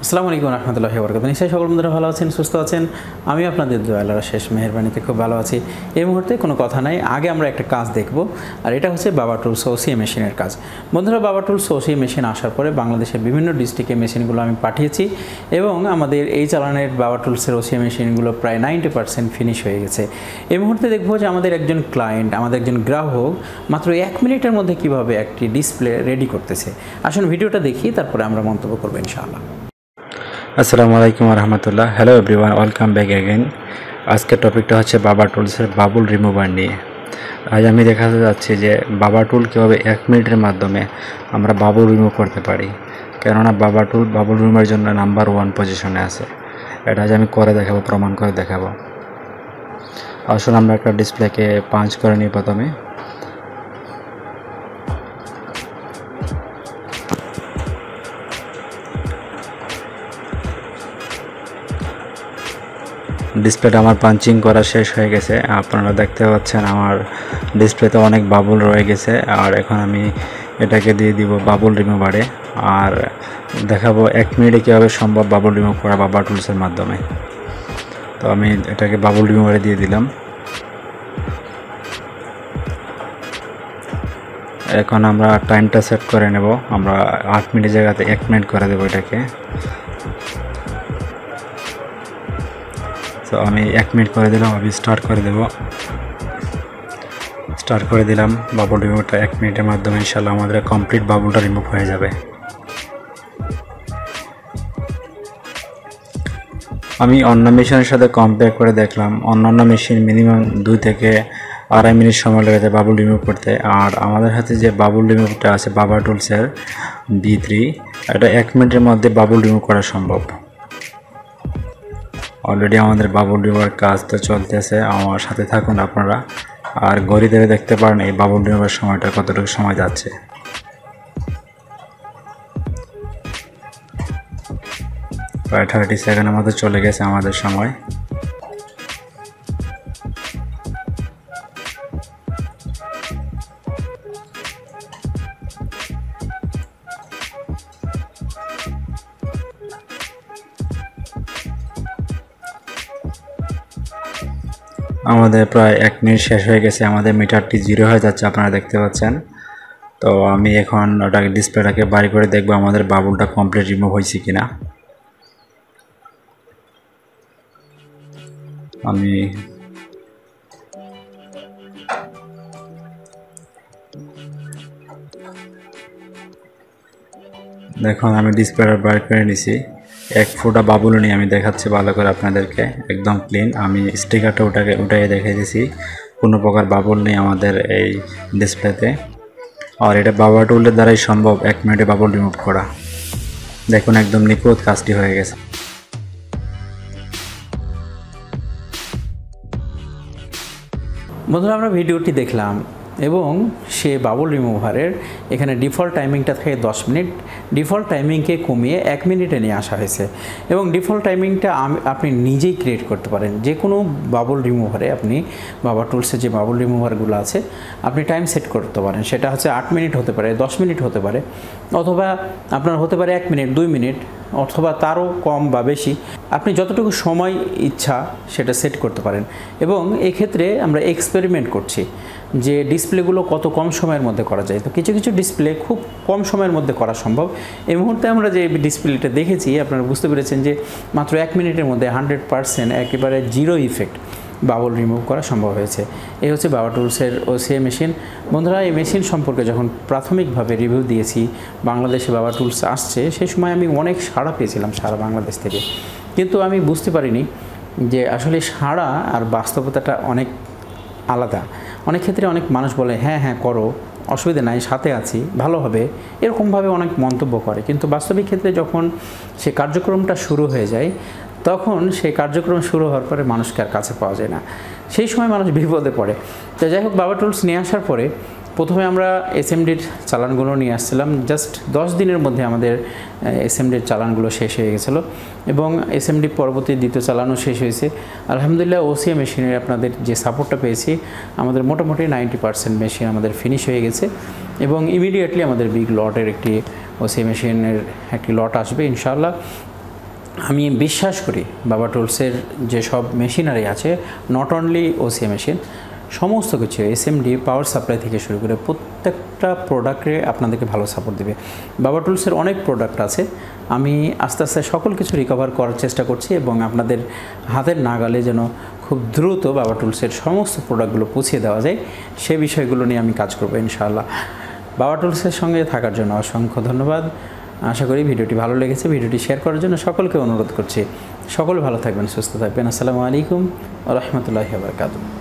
আসসালামু আলাইকুম রহমতুল্লাহি ওয়া বারাকাতুহু। নিশ্চয়ই সকল বন্ধুরা ভালো আছেন, সুস্থ আছেন। আমি আপনাদের দোয়া আল্লাহর শেষ মেহেরবানিতে খুব ভালো আছি। এই মুহূর্তে কোনো কথা নাই, আগে আমরা একটা কাজ দেখব, আর এটা হচ্ছে বাবা টুলস ওসিএ মেশিনের কাজ। বন্ধুরা, বাবা টুলস ওসিএ মেশিন আসার পরে বাংলাদেশের বিভিন্ন ডিস্ট্রিক্টে মেশিনগুলো আমি পাঠিয়েছি এবং আমাদের এই চালানের বাবা টুলসের ওসিএ মেশিনগুলো প্রায় 90% ফিনিশ হয়ে গেছে। এই মুহূর্তে দেখবো যে আমাদের একজন ক্লায়েন্ট, আমাদের একজন গ্রাহক মাত্র 1 মিনিটের মধ্যে কীভাবে একটি ডিসপ্লে রেডি করতেছে। আসুন ভিডিওটা দেখি, তারপরে আমরা মন্তব্য করবো ইনশাআল্লাহ। আসসালামু আলাইকুম রহমতুল্লাহ। Hello everyone, welcome back again. আজকের টপিকটা হচ্ছে বাবা টুলসের বাবুল রিমুভার নিয়ে। আজ আমি দেখাতে যাচ্ছি যে বাবা টুল কীভাবে 1 মিনিটের মাধ্যমে আমরা বাবুল রিমুভ করতে পারি, কেননা বাবা টুল বাবুল রিমুভার জন্য নাম্বার 1 পজিশনে আছে। এটা আজ আমি করে দেখাবো, প্রমাণ করে দেখাবো। আসলে আমরা একটা ডিসপ্লেকে পাঞ্চ করে নিই প্রথমে। ডিসপ্লেটা আমার পাঞ্চিং করা শেষ হয়ে গেছে। আপনারা দেখতে পাচ্ছেন আমার ডিসপ্লেতে অনেক বাবুল রয়ে গেছে। আর এখন আমি এটাকে দিয়ে দিব বাবুল রিমুভারে, আর দেখাবো 1 মিনিটে কীভাবে সম্ভব বাবুল রিমুভ করা বাবা টুলসের মাধ্যমে। তো আমি এটাকে বাবুল রিমুভারে দিয়ে দিলাম। এখন আমরা টাইমটা সেট করে নেব। আমরা 8 মিনিটের জায়গাতে 1 মিনিট করে দেবো এটাকে। তো আমি 1 মিনিট করে দিলাম। আমি স্টার্ট করে দিলাম বাবুল রিমুভটা 1 মিনিটের মাধ্যমে। ইনশাআল্লাহ আমাদের কমপ্লিট বাবুলটা রিমুভ হয়ে যাবে। আমি অন্য মেশিনের সাথে কম্পেয়ার করে দেখলাম, অন্যান্য মেশিন মিনিমাম 2 থেকে 2.5 মিনিট সময় লেগে যায় বাবুল রিমুভ করতে। আর আমাদের হাতে যে বাবুল রিমুভটা আছে বাবা টুলসের B3, এটা 1 মিনিটের মধ্যে বাবুল রিমুভ করা সম্ভব। অলরেডি আমাদের বাবুল রিমুভার কাজ তো চলতেছে, আমার সাথে থাকুন আপনারা। আর ঘড়ি ধরে দেখতে পারেন এই বাবুল রিমুভার সময়টা কতটুকু সময় যাচ্ছে। 30 সেকেন্ডের মধ্যে চলে গেছে আমাদের সময়। আমাদের প্রায় 1 মিনিট শেষ হয়ে গেছে। আমাদের মিটারটি 0 হয়ে যাচ্ছে, আপনারা দেখতে পাচ্ছেন। তো আমি এখন ওটাকে ডিসপ্লেটাকে বাড়ি করে দেখবো আমাদের বাবুলটা কমপ্লিট রিমুভ হয়েছে কিনা। আমি দেখুন আমি ডিসপ্লেটা বার করে নিছি। 1 ফোঁটা বাবুল নিয়ে আমি দেখাচ্ছি ভালো করে আপনাদেরকে, একদম ক্লিন। আমি স্টিকারটা উঠাই দেখিয়ে দিয়েছি, কোনো প্রকার বাবুল নেই আমাদের এই ডিসপ্লেতে। আর এটা বাবা টুলের দ্বারাই সম্ভব 1 মিনিটে বাবুল রিমুভ করা। দেখুন একদম নিখুঁত কাজটি হয়ে গেছে। বন্ধুরা, আমরা ভিডিওটি দেখলাম এবং সে বাবুল রিমুভারের এখানে ডিফল্ট টাইমিংটা থাকে 10 মিনিট। ডিফল্ট টাইমিংকে কমিয়ে 1 মিনিটে নিয়ে আসা হয়েছে এবং ডিফল্ট টাইমিংটা আপনি নিজেই ক্রিয়েট করতে পারেন। যে কোনো বাবুল রিমুভারে আপনি বাবা টুলসে যে বাবুল রিমুভারগুলো আছে আপনি টাইম সেট করতে পারেন। সেটা হচ্ছে 8 মিনিট হতে পারে, 10 মিনিট হতে পারে, অথবা আপনার হতে পারে 1 মিনিট, 2 মিনিট, অথবা তারও কম বা বেশি। আপনি যতটুকু সময় ইচ্ছা সেটা সেট করতে পারেন। এবং এক্ষেত্রে আমরা এক্সপেরিমেন্ট করছি যে ডিসপ্লেগুলো কত কম সময়ের মধ্যে করা যায়। তো কিছু কিছু ডিসপ্লে খুব কম সময়ের মধ্যে করা সম্ভব। এই মুহূর্তে আমরা যে ডিসপ্লেটা দেখেছি আপনারা বুঝতে পেরেছেন যে মাত্র 1 মিনিটের মধ্যে 100% একেবারে 0 ইফেক্ট বাবুল রিমুভ করা সম্ভব হয়েছে। এই হচ্ছে বাবা টুলসের ওসিএ মেশিন। বন্ধুরা, এই মেশিন সম্পর্কে যখন প্রাথমিকভাবে রিভিউ দিয়েছি, বাংলাদেশে বাবা টুলস আসছে, সেই সময় আমি অনেক সাড়া পেয়েছিলাম সারা বাংলাদেশ থেকে। কিন্তু আমি বুঝতে পারিনি যে আসলে সাড়া আর বাস্তবতাটা অনেক আলাদা। অনেক ক্ষেত্রে অনেক মানুষ বলে হ্যাঁ হ্যাঁ করো, অসুবিধা নাই, সাথে আছি, ভালো হবে, এরকমভাবে অনেক মন্তব্য করে। কিন্তু বাস্তবিক ক্ষেত্রে যখন সে কার্যক্রমটা শুরু হয়ে যায়, তখন সেই কার্যক্রম শুরু হওয়ার পরে মানুষকে আর কাছে পাওয়া যায় না। সেই সময় মানুষ বিপদে পড়ে। তো যাই হোক, বাবা টুলস নিয়ে আসার পরে প্রথমে আমরা এসএমডির চালানগুলো নিয়ে আসছিলাম। জাস্ট 10 দিনের মধ্যে আমাদের এসএমডির চালানগুলো শেষ হয়ে গেছিলো এবং এসএমডি পরবর্তী দ্বিতীয় চালানও শেষ হয়েছে। আলহামদুলিল্লাহ ওসিএ মেশিনের আপনাদের যে সাপোর্টটা পেয়েছি, আমাদের মোটামুটি 90% মেশিন আমাদের ফিনিশ হয়ে গেছে এবং ইমিডিয়েটলি আমাদের বিগ লটের একটি ওসিএ মেশিনের একটি লট আসবে ইনশাআল্লাহ। আমি বিশ্বাস করি বাবা টুলসের যেসব মেশিনারি আছে, নট অনলি ওসিএ মেশিন, সমস্ত কিছু এসএমডি পাওয়ার সাপ্লাই থেকে শুরু করে প্রত্যেকটা প্রোডাক্টে আপনাদেরকে ভালো সাপোর্ট দেবে। বাবা টুলসের অনেক প্রোডাক্ট আছে, আমি আস্তে আস্তে সকল কিছু রিকভার করার চেষ্টা করছি এবং আপনাদের হাতের নাগালে যেন খুব দ্রুত বাবা টুলসের সমস্ত প্রোডাক্টগুলো পৌঁছে দেওয়া যায়, সে বিষয়গুলো নিয়ে আমি কাজ করবো ইনশাআল্লাহ। বাবা টুলসের সঙ্গে থাকার জন্য অসংখ্য ধন্যবাদ। আশা করি ভিডিওটি ভালো লেগেছে। ভিডিওটি শেয়ার করার জন্য সকলকে অনুরোধ করছি। সকলে ভালো থাকবেন, সুস্থ থাকবেন। আসসালামু আলাইকুম ওয়া রাহমাতুল্লাহি ওয়া বারাকাতুহু।